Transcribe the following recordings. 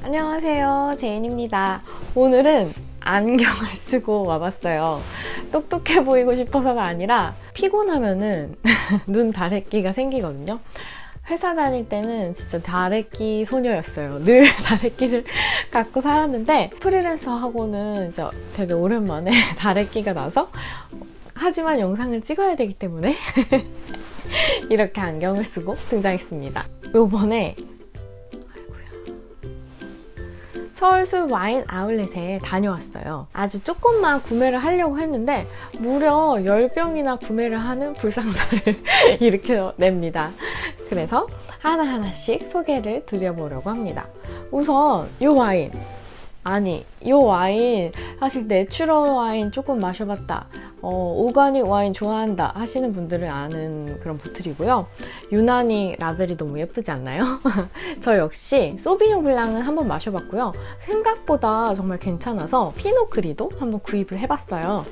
안녕하세요, 제인입니다. 오늘은 안경을 쓰고 와봤어요. 똑똑해 보이고 싶어서가 아니라 피곤하면은 눈 다래끼가 생기거든요. 회사 다닐 때는 진짜 다래끼 소녀였어요. 늘 다래끼를 갖고 살았는데 프리랜서 하고는 이제 되게 오랜만에 다래끼가 나서, 하지만 영상을 찍어야 되기 때문에 이렇게 안경을 쓰고 등장했습니다. 요번에 서울숲 와인 아울렛에 다녀왔어요. 아주 조금만 구매를 하려고 했는데 무려 10병이나 구매를 하는 불상사를 일으켜냅니다. 그래서 하나하나씩 소개를 드려보려고 합니다. 우선 이 와인, 이 와인 사실 내추럴 와인 조금 마셔봤다, 오가닉 와인 좋아한다 하시는 분들은 아는 그런 보틀이고요. 유난히 라벨이 너무 예쁘지 않나요? 저 역시 소비뇽 블랑은 한번 마셔봤고요. 생각보다 정말 괜찮아서 피노그리도 한번 구입을 해봤어요.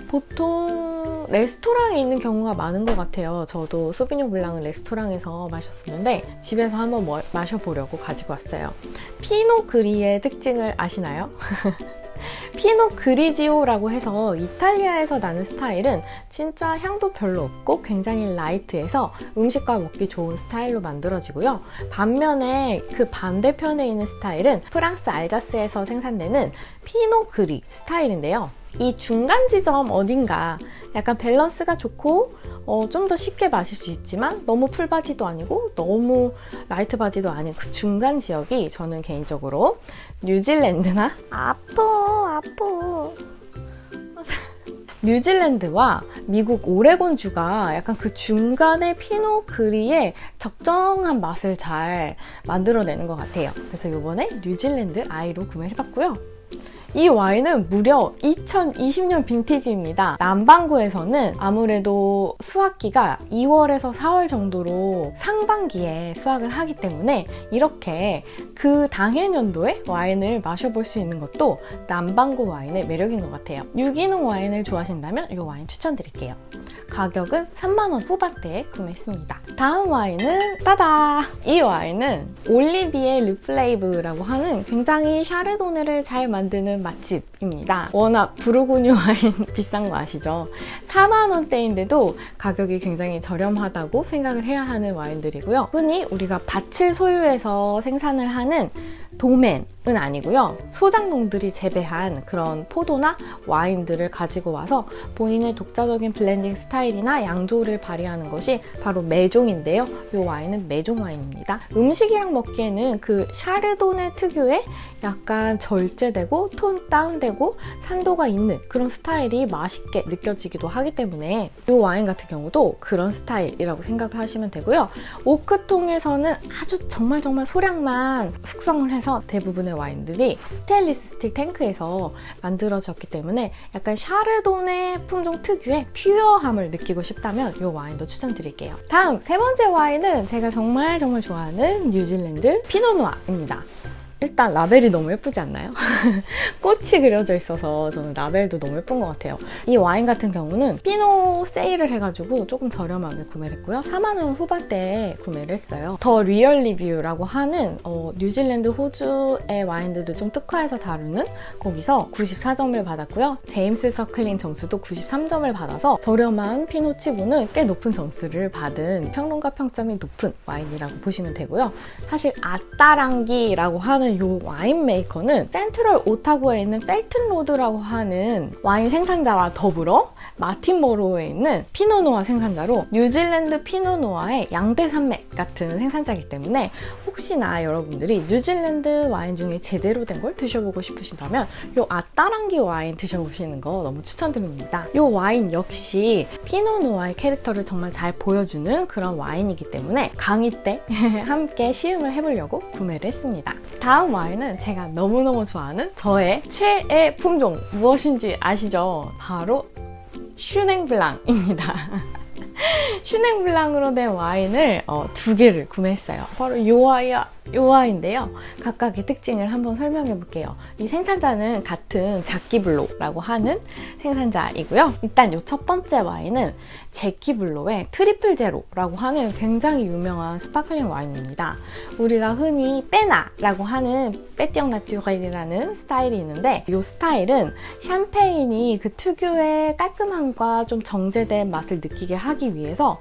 보통 레스토랑에 있는 경우가 많은 것 같아요. 저도 소비뇽 블랑은 레스토랑에서 마셨었는데 집에서 한번 마셔보려고 가지고 왔어요. 피노그리의 특징을 아시나요? 피노그리지오라고 해서 이탈리아에서 나는 스타일은 진짜 향도 별로 없고 굉장히 라이트해서 음식과 먹기 좋은 스타일로 만들어지고요. 반면에 그 반대편에 있는 스타일은 프랑스 알자스에서 생산되는 피노그리 스타일인데요. 이 중간 지점 어딘가 약간 밸런스가 좋고 좀 더 쉽게 마실 수 있지만 너무 풀바디도 아니고 너무 라이트 바디도 아닌 그 중간 지역이 저는 개인적으로 뉴질랜드나 뉴질랜드와 미국 오레곤주가 약간 그 중간의 피노그리의 적정한 맛을 잘 만들어내는 것 같아요. 그래서 이번에 뉴질랜드 아이로 구매를 해봤고요. 이 와인은 무려 2020년 빈티지입니다. 남반구에서는 아무래도 수확기가 2월에서 4월 정도로 상반기에 수확을 하기 때문에 이렇게 그 당해년도에 와인을 마셔볼 수 있는 것도 남반구 와인의 매력인 것 같아요. 유기농 와인을 좋아하신다면 이 와인 추천드릴게요. 가격은 3만원 후반대에 구매했습니다. 다음 와인은 따다! 이 와인은 올리비에 르플레이브라고 하는 굉장히 샤르도네를 잘 만드는 맛집입니다. 워낙 부르고뉴 와인 비싼 거 아시죠? 4만원대인데도 가격이 굉장히 저렴하다고 생각을 해야 하는 와인들이고요. 흔히 우리가 밭을 소유해서 생산을 하는 도맨은 아니고요. 소장농들이 재배한 그런 포도나 와인들을 가지고 와서 본인의 독자적인 블렌딩 스타일이나 양조를 발휘하는 것이 바로 메종인데요. 이 와인은 메종 와인입니다. 음식이랑 먹기에는 그 샤르도네 특유의 약간 절제되고 톤 다운되고 산도가 있는 그런 스타일이 맛있게 느껴지기도 하기 때문에 이 와인 같은 경우도 그런 스타일이라고 생각을 하시면 되고요. 오크통에서는 아주 정말 소량만 숙성을 해서 대부분의 와인들이 스테인리스 스틸 탱크에서 만들어졌기 때문에 약간 샤르도네 품종 특유의 퓨어함을 느끼고 싶다면 이 와인도 추천드릴게요. 다음 세 번째 와인은 제가 정말 좋아하는 뉴질랜드 피노누아입니다. 일단 라벨이 너무 예쁘지 않나요? 꽃이 그려져 있어서 저는 라벨도 너무 예쁜 것 같아요. 이 와인 같은 경우는 피노 세일을 해가지고 조금 저렴하게 구매를 했고요. 4만원 후반대에 구매를 했어요. 더 리얼 리뷰라고 하는 뉴질랜드 호주의 와인들도 좀 특화해서 다루는 거기서 94점을 받았고요. 제임스 서클링 점수도 93점을 받아서 저렴한 피노 치고는 꽤 높은 점수를 받은 평론가 평점이 높은 와인이라고 보시면 되고요. 사실 아따랑기라고 하는 이 와인 메이커는 센트럴 오타고에 있는 펠튼로드라고 하는 와인 생산자와 더불어 마틴버로에 있는 피노누아 생산자로 뉴질랜드 피노누아의 양대 산맥 같은 생산자이기 때문에 혹시나 여러분들이 뉴질랜드 와인 중에 제대로 된 걸 드셔보고 싶으시다면 이 아따랑기 와인 드셔보시는 거 너무 추천드립니다. 이 와인 역시 피노누아의 캐릭터를 정말 잘 보여주는 그런 와인이기 때문에 강의 때 함께 시음을 해보려고 구매를 했습니다. 다음 와인은 제가 너무너무 좋아하는 저의 최애 품종 무엇인지 아시죠? 바로 슈냉블랑입니다. 슈냉블랑으로 된 와인을 2개를 구매했어요. 바로 이 이 와인인데요. 각각의 특징을 한번 설명해 볼게요. 이 생산자는 같은 자키블로라고 하는 생산자이고요. 일단 이 첫 번째 와인은 제키블로의 트리플 제로라고 하는 굉장히 유명한 스파클링 와인입니다. 우리가 흔히 빼나라고 하는 빼띠용 나튜렐이라는 스타일이 있는데 이 스타일은 샴페인이 그 특유의 깔끔함과 좀 정제된 맛을 느끼게 하기 위해서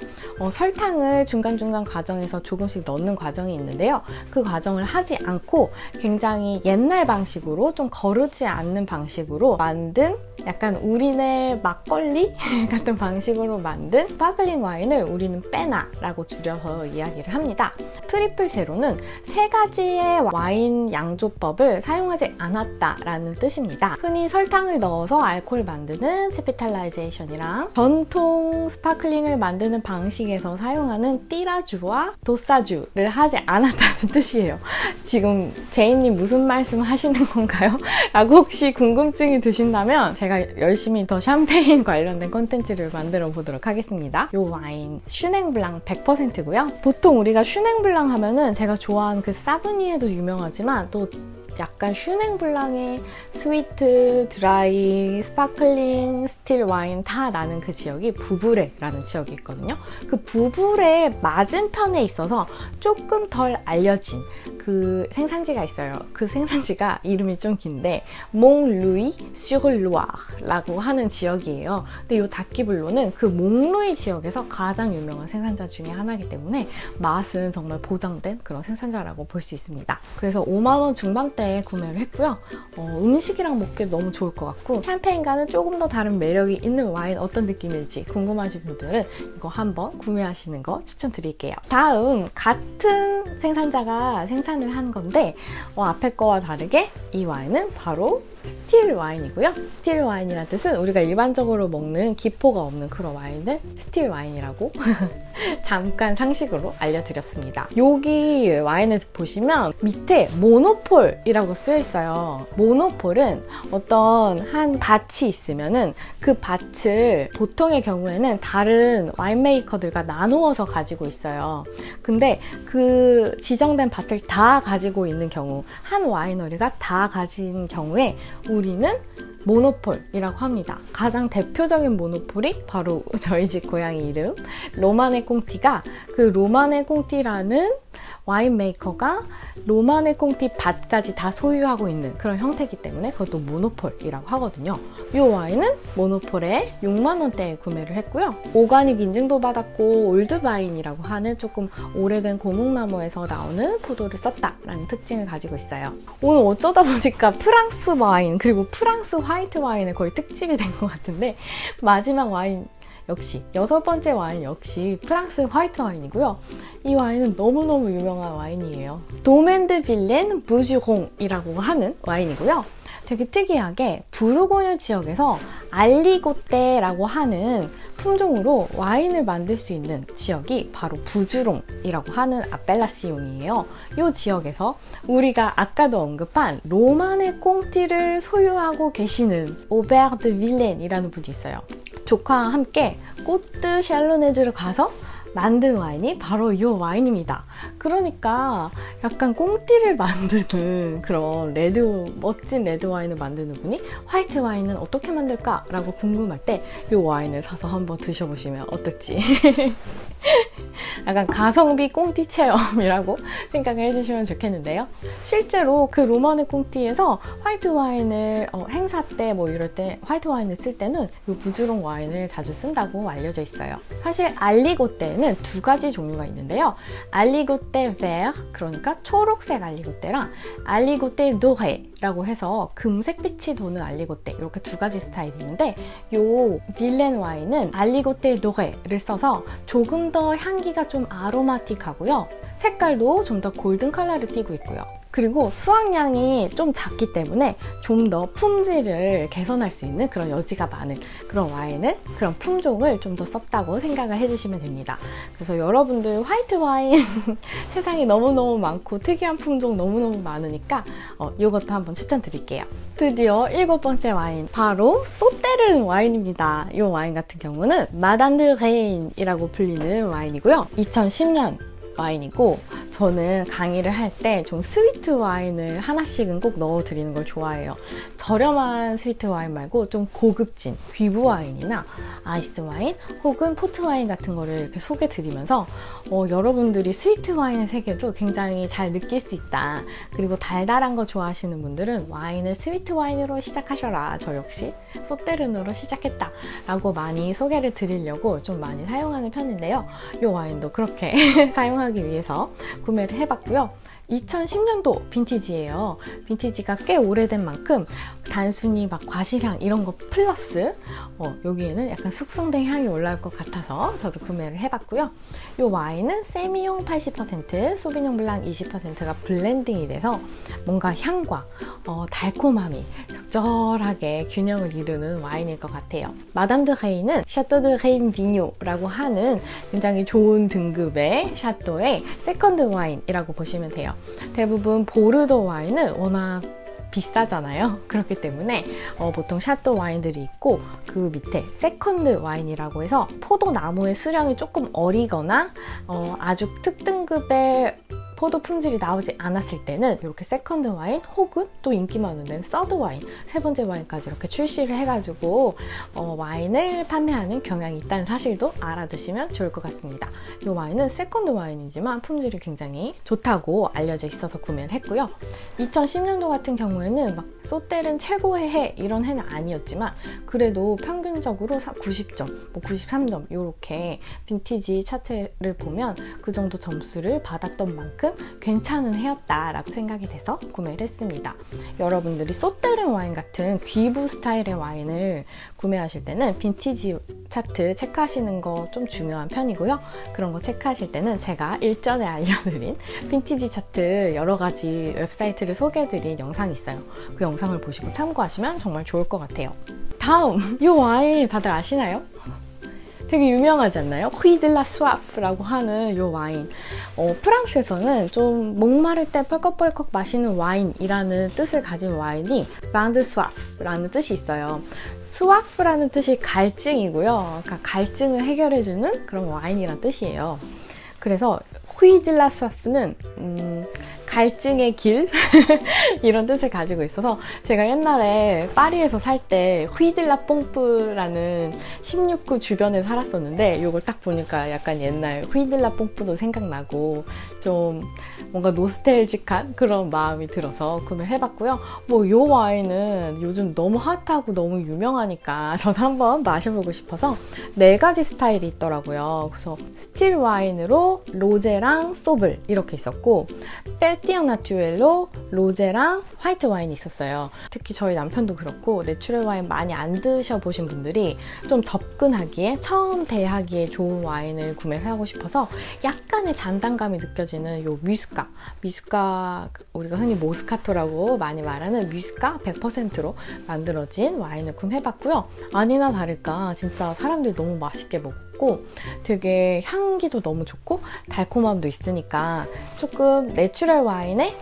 설탕을 중간중간 과정에서 조금씩 넣는 과정이 있는데요. 그 과정을 하지 않고 굉장히 옛날 방식으로 좀 거르지 않는 방식으로 만든 약간 우리네 막걸리 같은 방식으로 만든 스파클링 와인을 우리는 빼나라고 줄여서 이야기를 합니다. 트리플 제로는 3가지의 와인 양조법을 사용하지 않았다라는 뜻입니다. 흔히 설탕을 넣어서 알코올 만드는 치피탈라이제이션이랑 전통 스파클링을 만드는 방식에서 사용하는 띠라주와 도사주를 하지 않았다는 뜻이에요. 지금 제이님 무슨 말씀 하시는 건가요? 라고 혹시 궁금증이 드신다면 제가 열심히 더 샴페인 관련된 콘텐츠를 만들어 보도록 하겠습니다. 이 와인 슈냉블랑 100%고요. 보통 우리가 슈냉블랑 하면은 제가 좋아하는 그 사브니에도 유명하지만 또 약간 슈냉블랑의 스위트, 드라이, 스파클링, 스틸 와인 다 나는 그 지역이 부브레라는 지역이 있거든요. 그 부브레 맞은편에 있어서 조금 덜 알려진 그 생산지가 있어요. 그 생산지가 이름이 좀 긴데 몽루이 슈르루아라고 하는 지역이에요. 근데 이 자키블로는 그 몽루이 지역에서 가장 유명한 생산자 중에 하나이기 때문에 맛은 정말 보장된 그런 생산자라고 볼 수 있습니다. 그래서 5만 원 중반대에 구매를 했고요. 음식이랑 먹기 너무 좋을 것 같고 샴페인과는 조금 더 다른 매력이 있는 와인 어떤 느낌일지 궁금하신 분들은 이거 한번 구매하시는 거 추천드릴게요. 다음 같은 생산자가 생산을 한 건데 앞에 거와 다르게 이 와인은 바로 스틸 와인이고요. 스틸 와인이라는 뜻은 우리가 일반적으로 먹는 기포가 없는 그런 와인을 스틸 와인이라고 잠깐 상식으로 알려드렸습니다. 여기 와인을 보시면 밑에 모노폴이라고 쓰여 있어요. 모노폴은 어떤 한 밭이 있으면은 그 밭을 보통의 경우에는 다른 와인메이커들과 나누어서 가지고 있어요. 근데 그 지정된 밭을 다 가지고 있는 경우, 한 와이너리가 다 가진 경우에 우리는 모노폴이라고 합니다. 가장 대표적인 모노폴이 바로 저희 집 고양이 이름 로마네 꽁티가 그 로마네 꽁티라는 와인 메이커가 로마네 꽁티 밭까지 다 소유하고 있는 그런 형태이기 때문에 그것도 모노폴이라고 하거든요. 이 와인은 모노폴에 6만 원대에 구매를 했고요. 오가닉 인증도 받았고 올드바인이라고 하는 조금 오래된 고목나무에서 나오는 포도를 썼다라는 특징을 가지고 있어요. 오늘 어쩌다 보니까 프랑스 와인 그리고 프랑스 화이트 와인의 거의 특집이 된 것 같은데 마지막 와인 역시 6번째 와인 역시 프랑스 화이트 와인이고요. 이 와인은 너무너무 유명한 와인이에요. 도멘 드 빌렌 부주롱이라고 하는 와인이고요. 되게 특이하게 부르고뉴 지역에서 알리고떼라고 하는 품종으로 와인을 만들 수 있는 지역이 바로 부주롱이라고 하는 아펠라시옹이에요. 이 지역에서 우리가 아까도 언급한 로마네 꽁티를 소유하고 계시는 오베르 드 빌렌이라는 분이 있어요. 조카와 함께 꼬뜨 샬로네즈를 가서 만든 와인이 바로 이 와인입니다. 그러니까 약간 꽁띠를 만드는 그런 멋진 레드 와인을 만드는 분이 화이트 와인은 어떻게 만들까? 라고 궁금할 때 이 와인을 사서 한번 드셔보시면 어떨지 약간 가성비 꽁띠 체험이라고 생각을 해주시면 좋겠는데요. 실제로 그 로마네 꽁띠에서 화이트 와인을 행사 때 뭐 이럴 때 화이트 와인을 쓸 때는 이 부주롱 와인을 자주 쓴다고 알려져 있어요. 사실 알리고떼는 2가지 종류가 있는데요. 알리고떼 베르, 그러니까 초록색 알리고떼랑 알리고떼 노레라고 해서 금색빛이 도는 알리고떼, 이렇게 2가지 스타일이 있는데 이 빌렌 와인은 알리고떼 노레를 써서 조금 더 향기가 좀 아로마틱하고요. 색깔도 좀 더 골든 컬러를 띠고 있고요. 그리고 수확량이 좀 작기 때문에 좀 더 품질을 개선할 수 있는 그런 여지가 많은 그런 와인을, 그런 품종을 좀 더 썼다고 생각을 해주시면 됩니다. 그래서 여러분들 화이트 와인 세상에 너무너무 많고 특이한 품종 너무너무 많으니까 이것도 한번 추천드릴게요. 드디어 7번째 와인, 바로 소테르 와인입니다. 이 와인 같은 경우는 마담 드 레인이라고 불리는 와인이고요. 2010년 와인이고, 저는 강의를 할 때 좀 스위트 와인을 하나씩은 꼭 넣어드리는 걸 좋아해요. 저렴한 스위트 와인 말고 좀 고급진 귀부 와인이나 아이스 와인 혹은 포트 와인 같은 거를 이렇게 소개드리면서 여러분들이 스위트 와인의 세계도 굉장히 잘 느낄 수 있다. 그리고 달달한 거 좋아하시는 분들은 와인을 스위트 와인으로 시작하셔라. 저 역시 소테르노로 시작했다 라고 많이 소개를 드리려고 좀 많이 사용하는 편인데요. 이 와인도 그렇게 사용하기 위해서 구매를 해봤고요. 2010년도 빈티지예요. 빈티지가 꽤 오래된 만큼 단순히 막 과실향 이런 거 플러스 여기에는 약간 숙성된 향이 올라올 것 같아서 저도 구매를 해봤고요. 이 와인은 세미용 80%, 소비뇽 블랑 20%가 블렌딩이 돼서 뭔가 향과 달콤함이 적절하게 균형을 이루는 와인일 것 같아요. 마담 드 레이는 샤또 드 레인 비뇨라고 하는 굉장히 좋은 등급의 샤또의 세컨드 와인이라고 보시면 돼요. 대부분 보르도 와인은 워낙 비싸잖아요. 그렇기 때문에 보통 샤또 와인들이 있고 그 밑에 세컨드 와인이라고 해서 포도나무의 수령이 조금 어리거나 아주 특등급의 포도 품질이 나오지 않았을 때는 이렇게 세컨드 와인 혹은 또 인기 많은 데는 서드 와인, 세 번째 와인까지 이렇게 출시를 해가지고 와인을 판매하는 경향이 있다는 사실도 알아두시면 좋을 것 같습니다. 이 와인은 세컨드 와인이지만 품질이 굉장히 좋다고 알려져 있어서 구매를 했고요. 2010년도 같은 경우에는 막 소텔은 최고의 해 이런 해는 아니었지만 그래도 평균적으로 90점, 뭐 93점 이렇게 빈티지 차트를 보면 그 정도 점수를 받았던 만큼 괜찮은 해였다라고 생각이 돼서 구매를 했습니다. 여러분들이 소테른 와인 같은 귀부 스타일의 와인을 구매하실 때는 빈티지 차트 체크하시는 거 좀 중요한 편이고요. 그런 거 체크하실 때는 제가 일전에 알려드린 빈티지 차트 여러 가지 웹사이트를 소개해드린 영상이 있어요. 그 영상을 보시고 참고하시면 정말 좋을 것 같아요. 다음, 이 와인 다들 아시나요? 되게 유명하지 않나요? 휘들라 스와프라고 하는 이 와인. 프랑스에서는 좀 목마를 때 뻘컥뻘컥 마시는 와인이라는 뜻을 가진 와인이 바드 스와프라는 뜻이 있어요. 스와프라는 뜻이 갈증이고요. 그러니까 갈증을 해결해주는 그런 와인이란 뜻이에요. 그래서 휘들라 스와프는 갈증의 길? 이런 뜻을 가지고 있어서 제가 옛날에 파리에서 살 때 휘들라 뽕뿌라는 16구 주변에 살았었는데 이걸 딱 보니까 약간 옛날 휘들라 뽕뿌도 생각나고 좀 뭔가 노스텔직한 그런 마음이 들어서 구매를 해봤고요. 뭐 이 와인은 요즘 너무 핫하고 너무 유명하니까 저도 한번 마셔보고 싶어서 4가지 스타일이 있더라고요. 그래서 스틸 와인으로 로제랑 소블 이렇게 있었고 띠앙 나튜렐로 로제랑 화이트 와인이 있었어요. 특히 저희 남편도 그렇고 내추럴 와인 많이 안 드셔보신 분들이 좀 접근하기에 처음 대하기에 좋은 와인을 구매하고 싶어서 약간의 잔단감이 느껴지는 요 뮤스카 우리가 흔히 모스카토라고 많이 말하는 뮤스카 100%로 만들어진 와인을 구매해봤고요. 아니나 다를까 진짜 사람들이 너무 맛있게 먹고 되게 향기도 너무 좋고 달콤함도 있으니까 조금 내추럴 와인에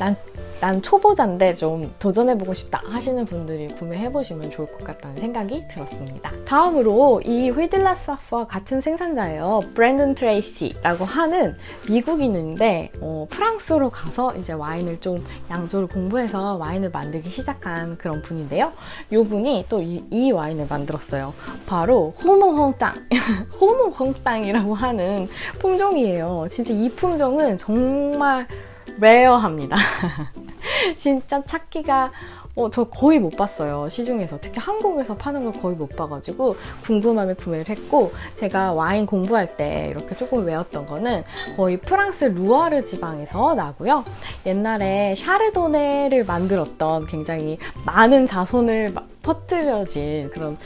난 초보자인데 좀 도전해보고 싶다 하시는 분들이 구매해보시면 좋을 것 같다는 생각이 들었습니다. 다음으로 이 휘들라 스와프와 같은 생산자예요. 브랜든 트레이시라고 하는 미국인인데 프랑스로 가서 이제 와인을 좀 양조를 공부해서 와인을 만들기 시작한 그런 분인데요. 이 분이 또 이 와인을 만들었어요. 바로 호모홍땅 호모홍땅이라고 하는 품종이에요. 진짜 이 품종은 정말 레어합니다. 진짜 찾기가 저 거의 못 봤어요. 시중에서. 특히 한국에서 파는 걸 거의 못 봐가지고 궁금함에 구매를 했고 제가 와인 공부할 때 이렇게 조금 외웠던 거는 거의 프랑스 루아르 지방에서 나고요. 옛날에 샤르도네를 만들었던 굉장히 많은 자손을 퍼뜨려진 그런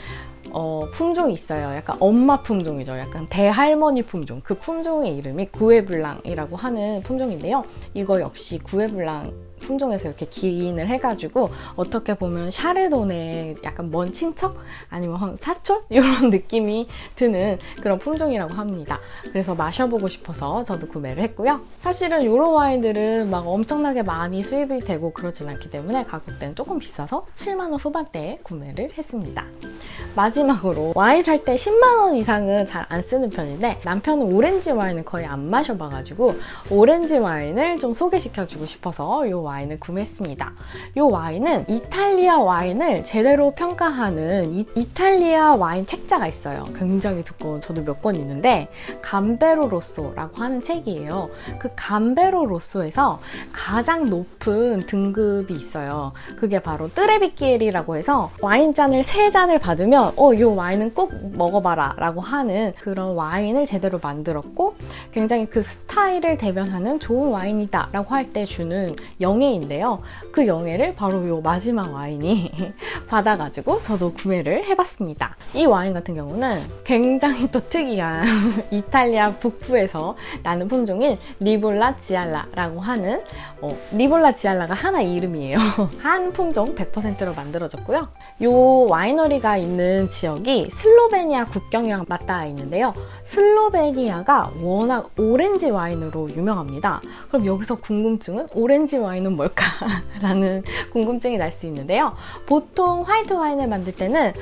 품종이 있어요. 약간 엄마 품종이죠. 약간 대할머니 품종. 그 품종의 이름이 구에블랑이라고 하는 품종인데요. 이거 역시 구에블랑 품종에서 이렇게 기인을 해가지고 어떻게 보면 샤르도네의 약간 먼 친척? 아니면 사촌? 이런 느낌이 드는 그런 품종이라고 합니다. 그래서 마셔보고 싶어서 저도 구매를 했고요. 사실은 이런 와인들은 막 엄청나게 많이 수입이 되고 그러진 않기 때문에 가격대는 조금 비싸서 7만 원 후반대에 구매를 했습니다. 마지막으로 와인 살 때 10만 원 이상은 잘 안 쓰는 편인데 남편은 오렌지 와인을 거의 안 마셔봐가지고 오렌지 와인을 좀 소개시켜주고 싶어서 이 와인을 구매했습니다. 이 와인은 이탈리아 와인을 제대로 평가하는 이탈리아 와인 책자가 있어요. 굉장히 두꺼운, 저도 몇 권 있는데 감베로 로쏘라고 하는 책이에요. 그 감베로 로쏘에서 가장 높은 등급이 있어요. 그게 바로 뜨레비끼리라고 해서 와인잔을 3잔을 받으면 이 와인은 꼭 먹어봐라 라고 하는 그런 와인을 제대로 만들었고 굉장히 그 스타일을 대변하는 좋은 와인이다 라고 할 때 주는 영예인데요. 그 영예를 바로 이 마지막 와인이 받아가지고 저도 구매를 해봤습니다. 이 와인 같은 경우는 굉장히 또 특이한 이탈리아 북부에서 나는 품종인 리볼라 지알라라고 하는 리볼라 지알라가 하나 이름이에요. 한 품종 100%로 만들어졌고요. 이 와이너리가 있는 지역이 슬로베니아 국경이랑 맞닿아 있는데요. 슬로베니아가 워낙 오렌지 와인으로 유명합니다. 그럼 여기서 궁금증은 오렌지 와인은 뭘까? 라는 궁금증이 날 수 있는데요. 보통 화이트 와인을 만들 때는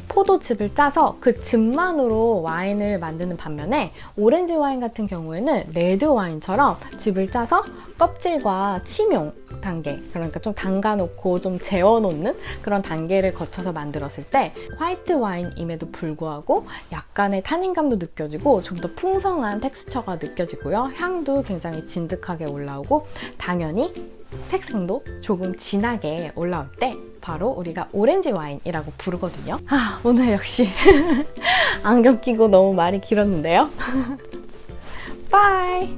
포도즙을 짜서 그 즙만으로 와인을 만드는 반면에 오렌지 와인 같은 경우에는 레드 와인처럼 즙을 짜서 껍질과 침용 단계, 그러니까 좀 담가놓고 좀 재워놓는 그런 단계를 거쳐서 만들었을 때 화이트 와인임에도 불구하고 약간의 탄닌감도 느껴지고 좀 더 풍성한 텍스처가 느껴지고요. 향도 굉장히 진득하게 올라오고 당연히 색상도 조금 진하게 올라올 때 바로 우리가 오렌지 와인이라고 부르거든요. 오늘 역시 안경 끼고 너무 말이 길었는데요. 바이!